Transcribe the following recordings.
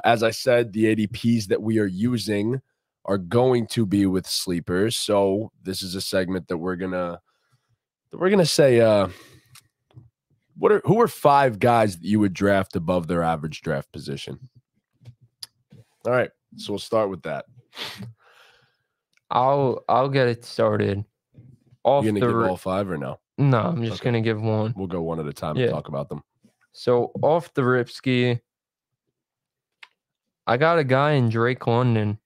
As I said, the ADPs that we are using are going to be with sleepers. So this is a segment that we're gonna say who are 5 guys that you would draft above their average draft position? All right, so we'll start with that. I'll get it started. You gonna give all 5 or no? No, I'm just gonna give one. We'll go one at a time and talk about them. So off the rip ski, I got a guy in Drake London.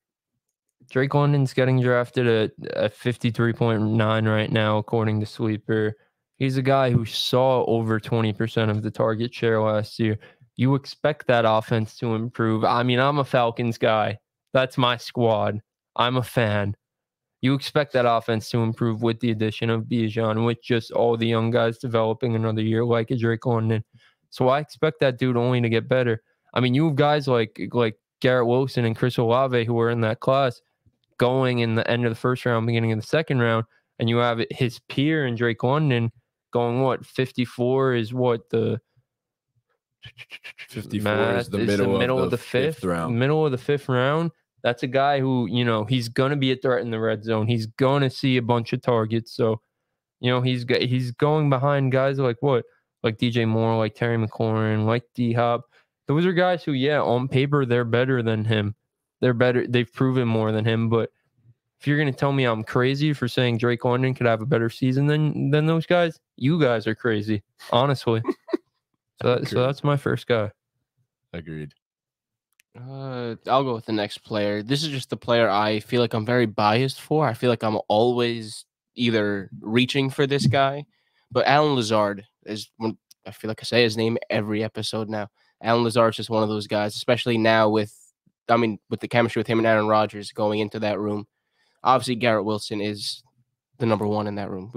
Drake London's getting drafted at 53.9 right now, according to Sleeper. He's a guy who saw over 20% of the target share last year. You expect that offense to improve. I mean, I'm a Falcons guy. That's my squad. I'm a fan. You expect that offense to improve with the addition of Bijan, with just all the young guys developing another year like a Drake London. So I expect that dude only to get better. I mean, you have guys like Garrett Wilson and Chris Olave who were in that class going in the end of the first round, beginning of the second round, and you have his peer in Drake London going 54 is the 54 is the middle of the fifth round. Middle of the 5th round. That's a guy who, he's going to be a threat in the red zone. He's going to see a bunch of targets. So, he's going behind guys like DJ Moore, like Terry McLaurin, like D-Hop. Those are guys who, on paper, they're better than him. They're better. They've proven more than him. But if you're going to tell me I'm crazy for saying Drake London could have a better season than those guys, you guys are crazy, honestly. So that's my first guy. Agreed. I'll go with the next player. This is just the player I feel like I'm very biased for. I feel like I'm always either reaching for this guy, but Alan Lazard is one. I feel like I say his name every episode now. Alan Lazard's just one of those guys, especially now with the chemistry with him and Aaron Rodgers going into that room. Obviously, Garrett Wilson is the number 1 in that room.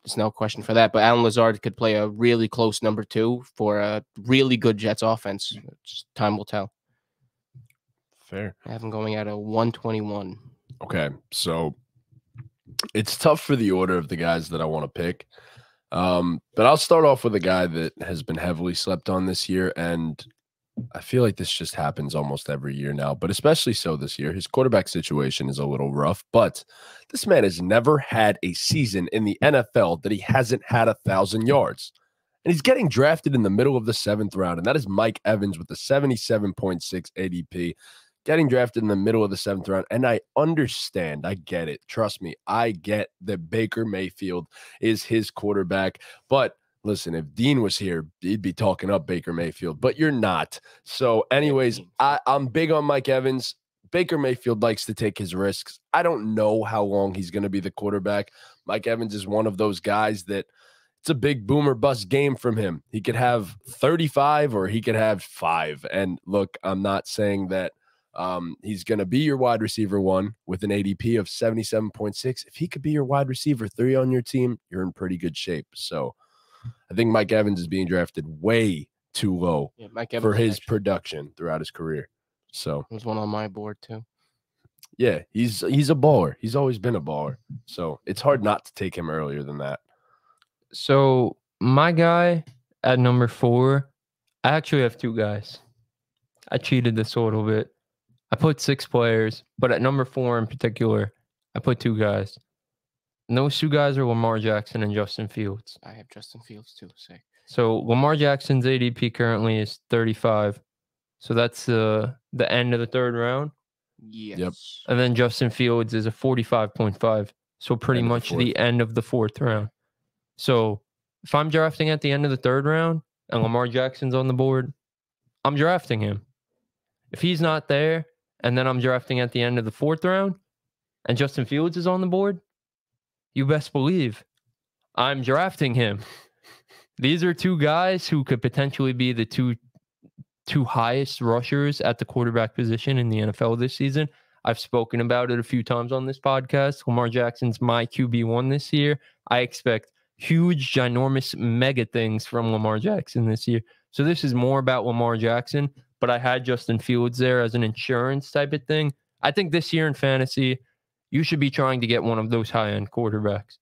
There's no question for that. But Alan Lazard could play a really close number 2 for a really good Jets offense. Just time will tell. Fair. I have him going at a 121. Okay, so it's tough for the order of the guys that I want to pick. But I'll start off with a guy that has been heavily slept on this year, and I feel like this just happens almost every year now, but especially so this year. His quarterback situation is a little rough, but this man has never had a season in the NFL that he hasn't had 1,000 yards. And he's getting drafted in the middle of the 7th round, and that is Mike Evans with the 77.6 ADP. Getting drafted in the middle of the 7th round. And I understand. I get it. Trust me. I get that Baker Mayfield is his quarterback. But listen, if Dean was here, he'd be talking up Baker Mayfield. But you're not. So anyways, I'm big on Mike Evans. Baker Mayfield likes to take his risks. I don't know how long he's going to be the quarterback. Mike Evans is one of those guys that it's a big boom or bust game from him. He could have 35 or he could have 5. And look, I'm not saying that he's going to be your wide receiver 1 with an ADP of 77.6. If he could be your wide receiver 3 on your team, you're in pretty good shape. So I think Mike Evans is being drafted way too low for his production throughout his career. So there's one on my board too. Yeah, he's a baller. He's always been a baller. So it's hard not to take him earlier than that. So my guy at number 4, I actually have 2 guys. I cheated this a little bit. I put 6 players, but at number 4 in particular, I put 2 guys. And those 2 guys are Lamar Jackson and Justin Fields. I have Justin Fields too. Sick. So Lamar Jackson's ADP currently is 35. So that's the end of the 3rd round. Yes. Yep. And then Justin Fields is a 45.5. So pretty much the end of the 4th round. So if I'm drafting at the end of the 3rd round and Lamar Jackson's on the board, I'm drafting him. If he's not there, and then I'm drafting at the end of the 4th round, and Justin Fields is on the board, you best believe I'm drafting him. These are 2 guys who could potentially be the two highest rushers at the quarterback position in the NFL this season. I've spoken about it a few times on this podcast. Lamar Jackson's my QB1 this year. I expect huge, ginormous, mega things from Lamar Jackson this year. So this is more about Lamar Jackson, but I had Justin Fields there as an insurance type of thing. I think this year in fantasy, you should be trying to get one of those high-end quarterbacks.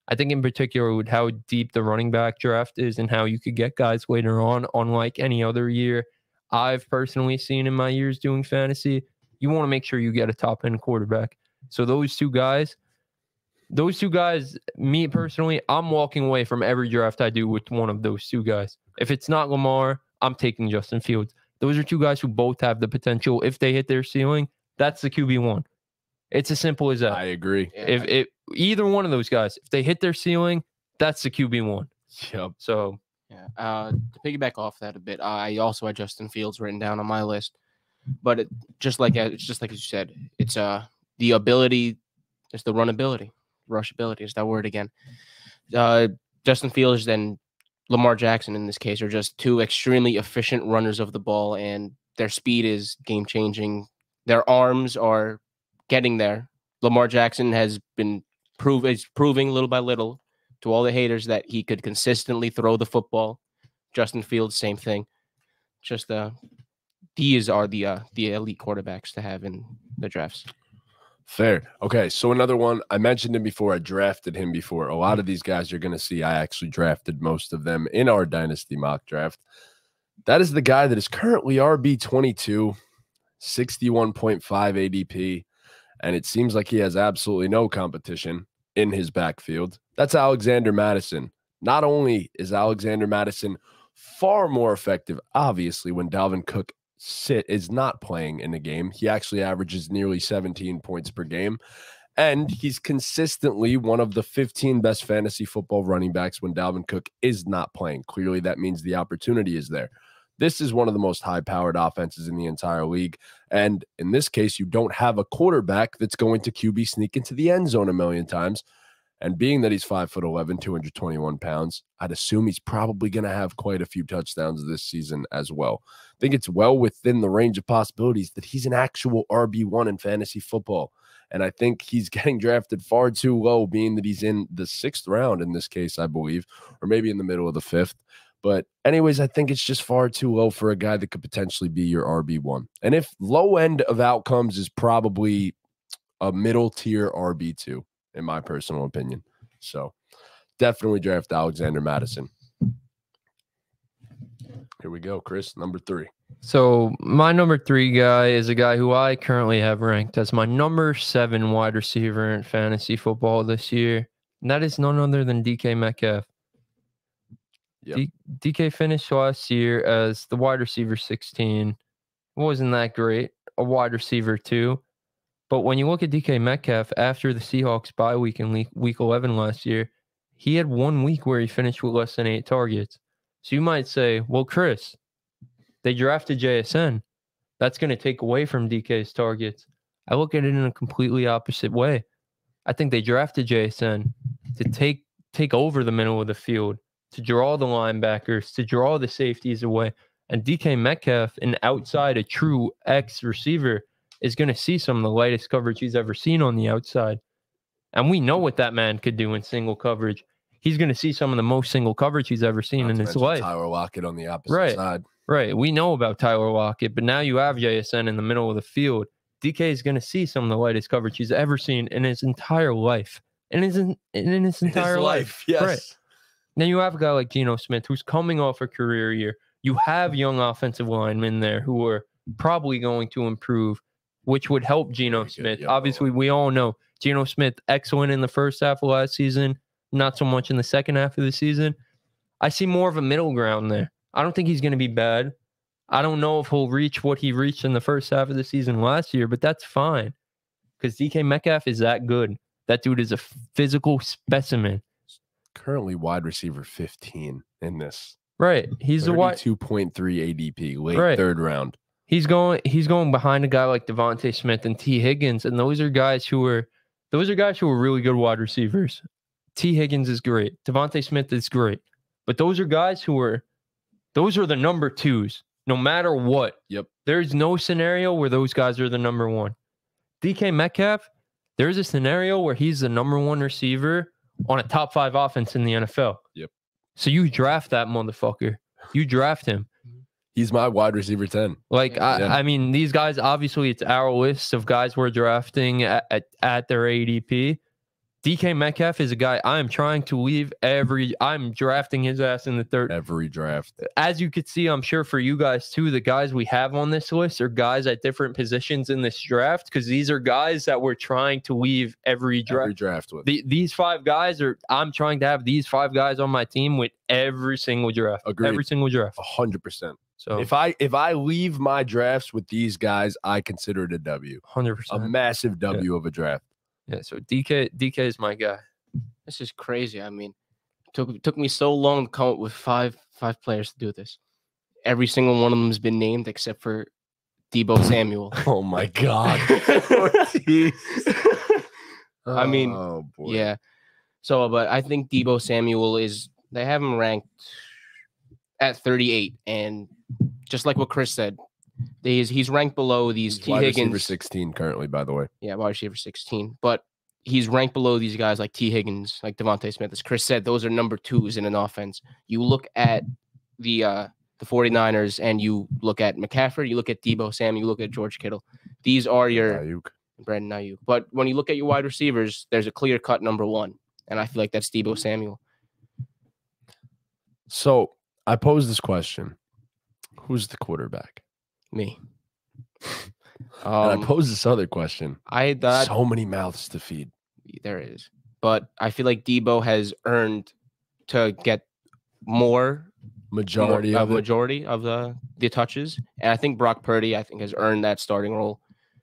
I think in particular with how deep the running back draft is and how you could get guys later on, unlike any other year, I've personally seen in my years doing fantasy, you want to make sure you get a top end quarterback. So those two guys, me personally, I'm walking away from every draft I do with one of those two guys. If it's not Lamar, I'm taking Justin Fields. Those are two guys who both have the potential. If they hit their ceiling, that's the QB1. It's as simple as that. I agree. If either one of those guys, if they hit their ceiling, that's the QB1. Yep. So to piggyback off that a bit, I also had Justin Fields written down on my list, but just like you said, it's the ability, it's the rushability is that word again. Justin Fields and Lamar Jackson in this case are just two extremely efficient runners of the ball, and their speed is game changing. Their arms are getting there. Lamar Jackson has been proving little by little to all the haters that he could consistently throw the football. Justin Fields, same thing. Just these are the elite quarterbacks to have in the drafts. Fair. Okay, so another one. I mentioned him before. I drafted him before. A lot of these guys you're going to see, I actually drafted most of them in our Dynasty mock draft. That is the guy that is currently RB22, 61.5 ADP, and it seems like he has absolutely no competition in his backfield. That's Alexander Madison. Not only is Alexander Madison far more effective, obviously, when Dalvin Cook is not playing in a game. He actually averages nearly 17 points per game, and he's consistently one of the 15 best fantasy football running backs when Dalvin Cook is not playing. Clearly, that means the opportunity is there. This is one of the most high-powered offenses in the entire league, and in this case, you don't have a quarterback that's going to QB sneak into the end zone a million times. And being that he's 5'11", 221 pounds, I'd assume he's probably going to have quite a few touchdowns this season as well. I think it's well within the range of possibilities that he's an actual RB1 in fantasy football. And I think he's getting drafted far too low, being that he's in the 6th round in this case, I believe, or maybe in the middle of the 5th. But anyways, I think it's just far too low for a guy that could potentially be your RB1. And if low end of outcomes is probably a middle tier RB2. In my personal opinion. So definitely draft Alexander Madison. Here we go, Chris, number 3. So my number 3 guy is a guy who I currently have ranked as my number 7 wide receiver in fantasy football this year. And that is none other than DK Metcalf. Yep. DK finished last year as the wide receiver 16. Wasn't that great. A wide receiver 2. But when you look at DK Metcalf after the Seahawks bye week in week 11 last year, he had 1 week where he finished with less than 8 targets. So you might say, well, Chris, they drafted JSN. That's going to take away from DK's targets. I look at it in a completely opposite way. I think they drafted JSN to take over the middle of the field, to draw the linebackers, to draw the safeties away. And DK Metcalf, an outside, a true X receiver, is going to see some of the lightest coverage he's ever seen on the outside. And we know what that man could do in single coverage. He's going to see some of the most single coverage he's ever seen in his life. Tyler Lockett on the opposite side. Right. We know about Tyler Lockett, but now you have JSN in the middle of the field. DK is going to see some of the lightest coverage he's ever seen in his entire life. In his entire life. Yes. Right. Now you have a guy like Geno Smith who's coming off a career year. You have young offensive linemen there who are probably going to improve, which would help Geno Smith. Obviously, we all know Geno Smith, excellent in the first half of last season, not so much in the second half of the season. I see more of a middle ground there. I don't think he's going to be bad. I don't know if he'll reach what he reached in the first half of the season last year, but that's fine because DK Metcalf is that good. That dude is a physical specimen. Currently wide receiver 15 in this. Right. He's a wide 2.3 ADP, late 3rd round. He's going behind a guy like Devontae Smith and T. Higgins, and those are guys who are really good wide receivers. T. Higgins is great. Devontae Smith is great. But those are guys those are the number 2s, no matter what. Yep. There's no scenario where those guys are the number 1. DK Metcalf, there's a scenario where he's the number 1 receiver on a top 5 offense in the NFL. Yep. So you draft that motherfucker. You draft him. He's my wide receiver 10. I mean, these guys, obviously, it's our list of guys we're drafting at their ADP. DK Metcalf is a guy I am trying to leave I'm drafting his ass in the third. Every draft. As you could see, I'm sure for you guys too, the guys we have on this list are guys at different positions in this draft because these are guys that we're trying to leave every draft with. These 5 guys I'm trying to have these 5 guys on my team with every single draft. Agreed. Every single draft. 100%. So if I leave my drafts with these guys, I consider it a W. 100%. A massive W of a draft. Yeah, so DK is my guy. This is crazy. I mean, took me so long to come up with five players to do this. Every single one of them has been named except for Deebo Samuel. Oh my God. I mean, yeah. So, but I think Deebo Samuel they have him ranked at 38, and just like what Chris said, he's ranked below these T. Wide Higgins. receiver 16 currently, by the way. Yeah, wide receiver 16. But he's ranked below these guys like T. Higgins, like Devontae Smith. As Chris said, those are number 2s in an offense. You look at the 49ers and you look at McCaffrey, you look at Deebo Samuel, you look at George Kittle. These are your Brandon Ayuk. But when you look at your wide receivers, there's a clear-cut number 1. And I feel like that's Deebo Samuel. So I pose this question. Who's the quarterback? Me. And I pose this other question. So many mouths to feed. There is. But I feel like Deebo has earned to get majority of the touches. And I think Brock Purdy, has earned that starting role.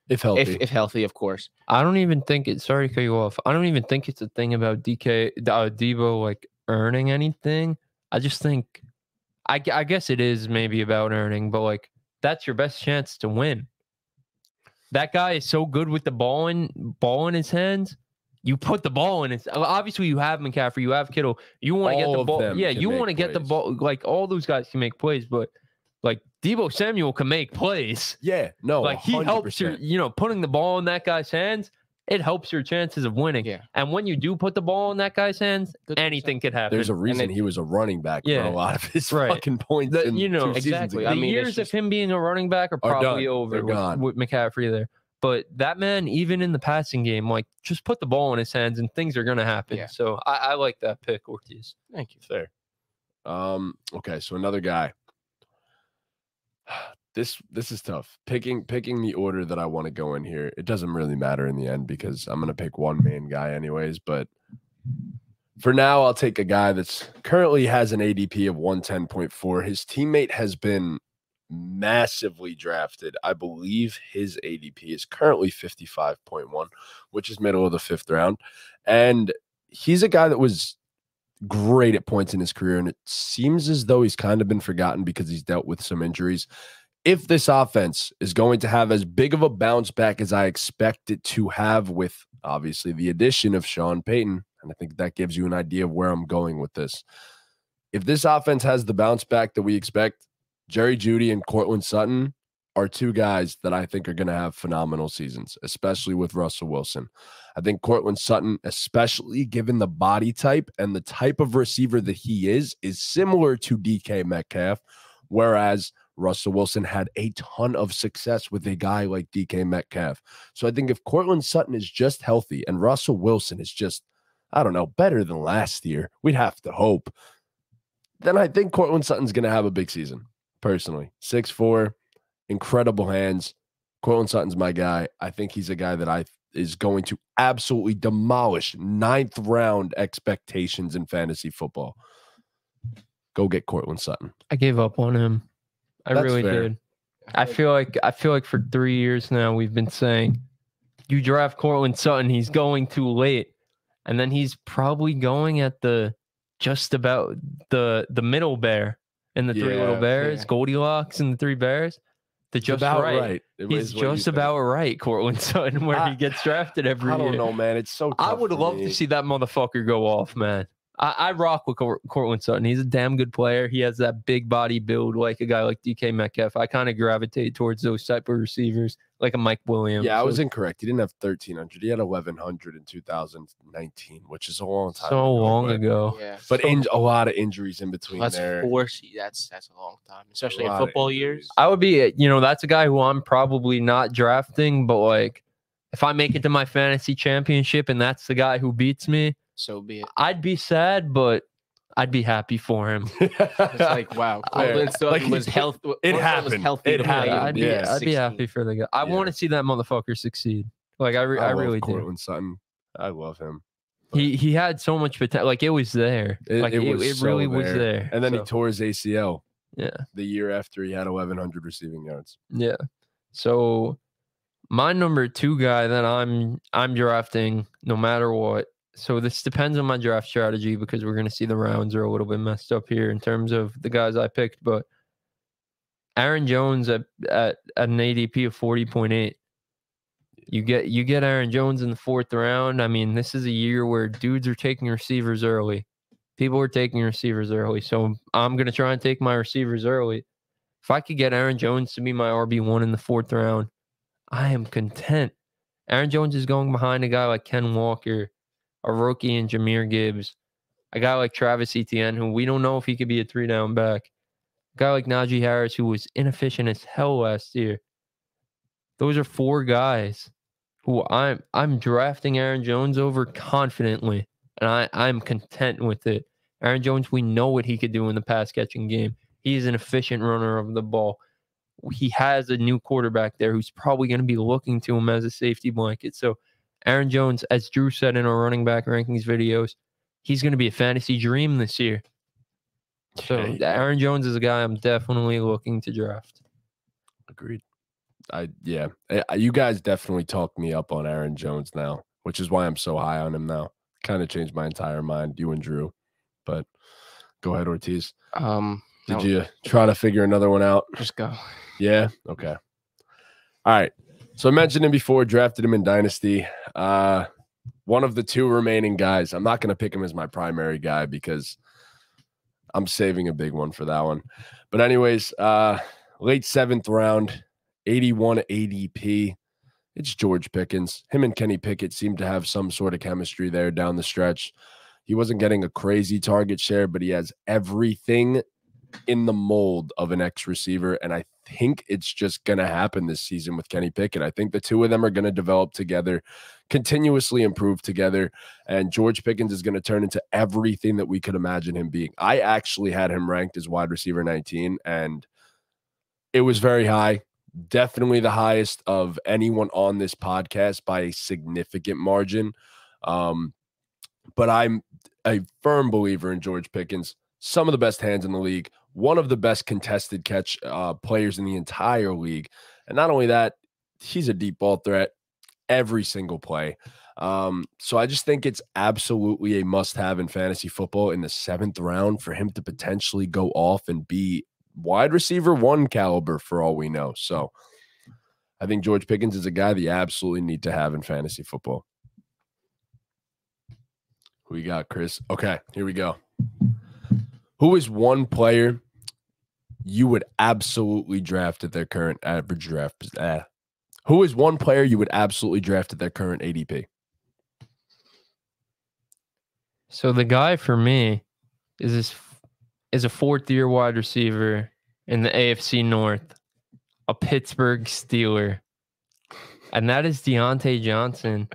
If healthy. If healthy, of course. I don't even think it's sorry to cut you off. I don't even think it's a thing about Deebo like earning anything. I just think I guess it is maybe about earning, but like that's your best chance to win. That guy is so good with the ball in his hands. You put the ball in his. Obviously, you have McCaffrey, you have Kittle. You want to get the ball. Yeah, you want to get the ball. Like all those guys can make plays, but like Deebo Samuel can make plays. Yeah, no, like he 100%. Helps your. Putting the ball in that guy's hands, it helps your chances of winning. Yeah. And when you do put the ball in that guy's hands, anything could happen. There's a reason he was a running back for a lot of his fucking points. Exactly. The years of him being a running back are probably over with McCaffrey there. But that man, even in the passing game, like just put the ball in his hands and things are going to happen. Yeah. So I like that pick, Ortiz. Thank you. Fair. Okay, so another guy. This is tough. Picking the order that I want to go in here. It doesn't really matter in the end because I'm going to pick one main guy anyways. But for now, I'll take a guy that's currently has an ADP of 110.4. His teammate has been massively drafted. I believe his ADP is currently 55.1, which is middle of the 5th round. And he's a guy that was great at points in his career. And it seems as though he's kind of been forgotten because he's dealt with some injuries. If this offense is going to have as big of a bounce back as I expect it to have with obviously the addition of Sean Payton, and I think that gives you an idea of where I'm going with this. If this offense has the bounce back that we expect, Jerry Jeudy and Courtland Sutton are 2 guys that I think are going to have phenomenal seasons, especially with Russell Wilson. I think Courtland Sutton, especially given the body type and the type of receiver that he is similar to DK Metcalf, whereas Russell Wilson had a ton of success with a guy like DK Metcalf. So I think if Courtland Sutton is just healthy and Russell Wilson is just, I don't know, better than last year, we'd have to hope, then I think Courtland Sutton's going to have a big season. Personally, 6'4", incredible hands. Courtland Sutton's my guy. I think he's a guy that is going to absolutely demolish 9th round expectations in fantasy football. Go get Courtland Sutton. I gave up on him. I really did. I feel like for 3 years now we've been saying, you draft Courtland Sutton, he's going too late, and then he's probably going at just about the middle bear. And the 3 little bears, Goldilocks and the 3 bears. He's just about right, Courtland Sutton, where he gets drafted every year. I don't know, man. It's so tough. I would love to see that motherfucker go off, man. I rock with Courtland Sutton. He's a damn good player. He has that big body build like a guy like DK Metcalf. I kind of gravitate towards those type of receivers, like a Mike Williams. Yeah, I was incorrect. He didn't have 1,300. He had 1,100 in 2019, which is a long time ago. So long ago. Yeah. But a lot of injuries in between there. That's a long time, especially in football years. I would be, that's a guy who I'm probably not drafting, but like, if I make it to my fantasy championship and that's the guy who beats me, so be it. I'd be sad, but I'd be happy for him. It's like, wow, Courtland Sutton was healthy. It happened. It happened. I'd be happy for the guy. I want to see that motherfucker succeed. Like I really do. Courtland Sutton. I love him. He had so much potential. Like it was there. It really was there. And then he tore his ACL. Yeah. The year after he had 1,100 receiving yards. Yeah. So my number 2 guy that I'm drafting no matter what. So this depends on my draft strategy because we're going to see the rounds are a little bit messed up here in terms of the guys I picked. But Aaron Jones at an ADP of 40.8. You get Aaron Jones in the 4th round. I mean, this is a year where dudes are taking receivers early. People are taking receivers early. So I'm going to try and take my receivers early. If I could get Aaron Jones to be my RB1 in the 4th round, I am content. Aaron Jones is going behind a guy like Ken Walker, a rookie in Jahmyr Gibbs, a guy like Travis Etienne, who we don't know if he could be a 3-down back, a guy like Najee Harris, who was inefficient as hell last year. Those are 4 guys who I'm drafting Aaron Jones over confidently, and I'm content with it. Aaron Jones, we know what he could do in the pass-catching game. He's an efficient runner of the ball. He has a new quarterback there who's probably going to be looking to him as a safety blanket. So Aaron Jones, as Drew said in our running back rankings videos, he's going to be a fantasy dream this year. So Aaron Jones is a guy I'm definitely looking to draft. Agreed. You guys definitely talked me up on Aaron Jones now, which is why I'm so high on him now. Kind of changed my entire mind, you and Drew. But go ahead, Ortiz. Did you try to figure another one out? Just go. Yeah? Okay. All right. So I mentioned him before, drafted him in Dynasty. One of the 2 remaining guys. I'm not going to pick him as my primary guy because I'm saving a big one for that one. But anyways, late 7th round, 81 ADP. It's George Pickens. Him and Kenny Pickett seem to have some sort of chemistry there down the stretch. He wasn't getting a crazy target share, but he has everything in the mold of an ex-receiver, and I think it's just going to happen this season with Kenny Pickett. I think the 2 of them are going to develop together, continuously improve together, and George Pickens is going to turn into everything that we could imagine him being. I actually had him ranked as wide receiver 19, and it was very high. Definitely the highest of anyone on this podcast by a significant margin. But I'm a firm believer in George Pickens. Some of the best hands in the league, one of the best contested catch players in the entire league. And not only that, he's a deep ball threat every single play. So I just think it's absolutely a must-have in fantasy football in the 7th round for him to potentially go off and be wide receiver 1 caliber for all we know. So I think George Pickens is a guy that you absolutely need to have in fantasy football. Who you got, Chris? Okay, here we go. Who is one player you would absolutely draft at their current average draft? Who is one player you would absolutely draft at their current ADP? So the guy for me is a 4th-year wide receiver in the AFC North, a Pittsburgh Steeler, and that is Deontay Johnson.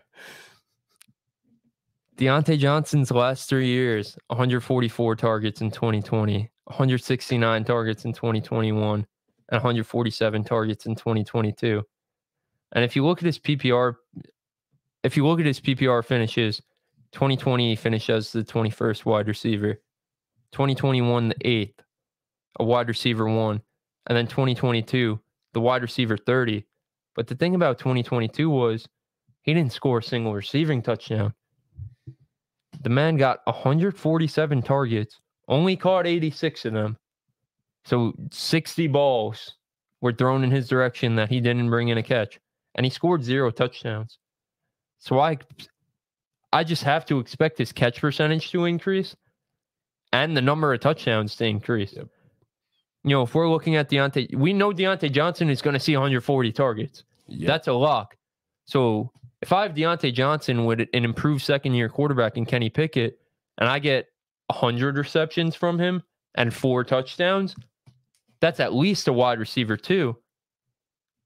Deontay Johnson's last 3 years, 144 targets in 2020, 169 targets in 2021, and 147 targets in 2022. And if you look at his PPR finishes, 2020 he finished as the 21st wide receiver, 2021 the 8th, a wide receiver 1, and then 2022 the wide receiver 30. But the thing about 2022 was he didn't score a single receiving touchdown. The man got 147 targets, only caught 86 of them. So 60 balls were thrown in his direction that he didn't bring in a catch. And he scored 0 touchdowns. So I just have to expect his catch percentage to increase and the number of touchdowns to increase. Yep. You know, if we're looking at Deontay, we know Deontay Johnson is going to see 140 targets. Yep. That's a lock. So if I have Deontay Johnson with an improved second-year quarterback in Kenny Pickett, and I get 100 receptions from him and 4 touchdowns, that's at least a wide receiver 2.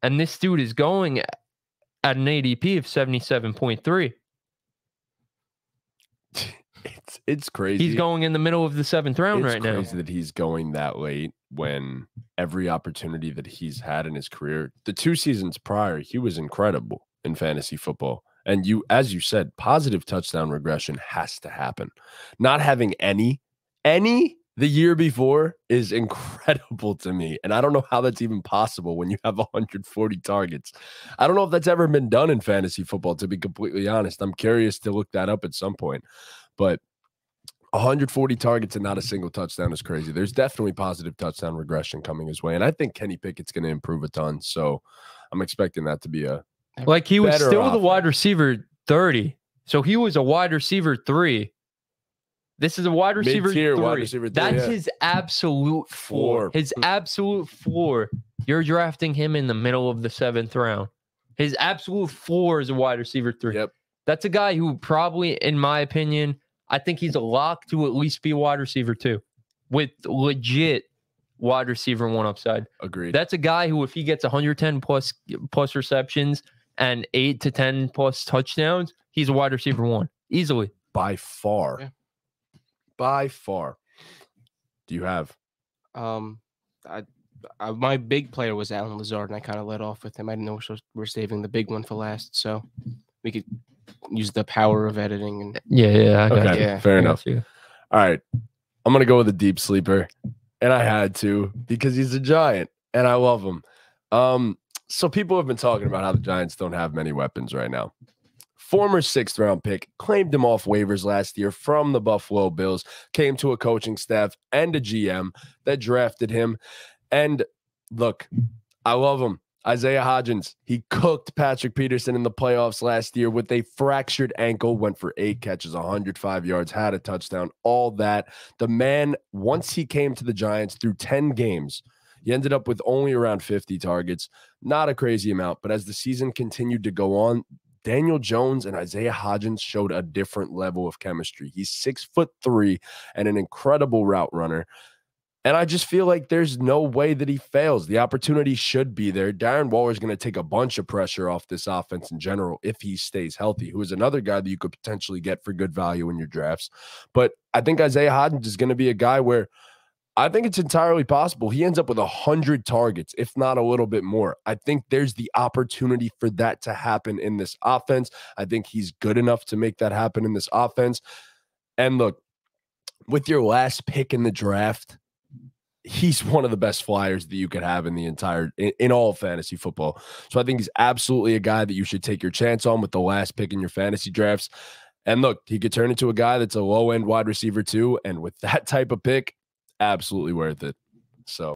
And this dude is going at an ADP of 77.3. It's crazy. He's going in the middle of the 7th round right now. It's crazy that he's going that late when every opportunity that he's had in his career, the 2 seasons prior, he was incredible in fantasy football. And as you said, positive touchdown regression has to happen. Not having any the year before is incredible to me. And I don't know how that's even possible when you have 140 targets. I don't know if that's ever been done in fantasy football, to be completely honest. I'm curious to look that up at some point. But 140 targets and not a single touchdown is crazy. There's definitely positive touchdown regression coming his way. And I think Kenny Pickett's going to improve a ton. So I'm expecting that to be like he was still offense. The wide receiver 30. So he was a wide receiver 3. This is a wide receiver 3. Wide receiver 3. That's his absolute floor. His absolute floor. You're drafting him in the middle of the 7th round. His absolute floor is a wide receiver 3. Yep. That's a guy who probably, in my opinion, I think he's a lock to at least be a wide receiver 2 with legit wide receiver 1 upside. Agreed. That's a guy who, if he gets 110 plus receptions and 8 to 10 plus touchdowns, he's a wide receiver 1 easily. By far. Yeah. By far. Do you have? My big player was Alan Lazard, and I kind of let off with him. I didn't know we're saving the big one for last, so we could use the power of editing. And yeah, I got you. Fair enough. All right, I'm gonna go with a deep sleeper, and I had to because he's a Giant, and I love him. So people have been talking about how the Giants don't have many weapons right now. Former 6th round pick, claimed him off waivers last year from the Buffalo Bills, came to a coaching staff and a GM that drafted him. And look, I love him. Isaiah Hodgins, he cooked Patrick Peterson in the playoffs last year with a fractured ankle, went for 8 catches, 105 yards, had a touchdown, all that. The man, once he came to the Giants through 10 games, he ended up with only around 50 targets. Not a crazy amount, but as the season continued to go on, Daniel Jones and Isaiah Hodgins showed a different level of chemistry. He's 6'3" and an incredible route runner. And I just feel like there's no way that he fails. The opportunity should be there. Darren Waller is going to take a bunch of pressure off this offense in general if he stays healthy, who is another guy that you could potentially get for good value in your drafts. But I think Isaiah Hodgins is going to be a guy where I think it's entirely possible he ends up with 100 targets, if not a little bit more. I think there's the opportunity for that to happen in this offense. I think he's good enough to make that happen in this offense. And look, with your last pick in the draft, he's one of the best flyers that you could have in the entire, in all of fantasy football. So I think he's absolutely a guy that you should take your chance on with the last pick in your fantasy drafts. And look, he could turn into a guy that's a low-end wide receiver too. And with that type of pick, absolutely worth it. So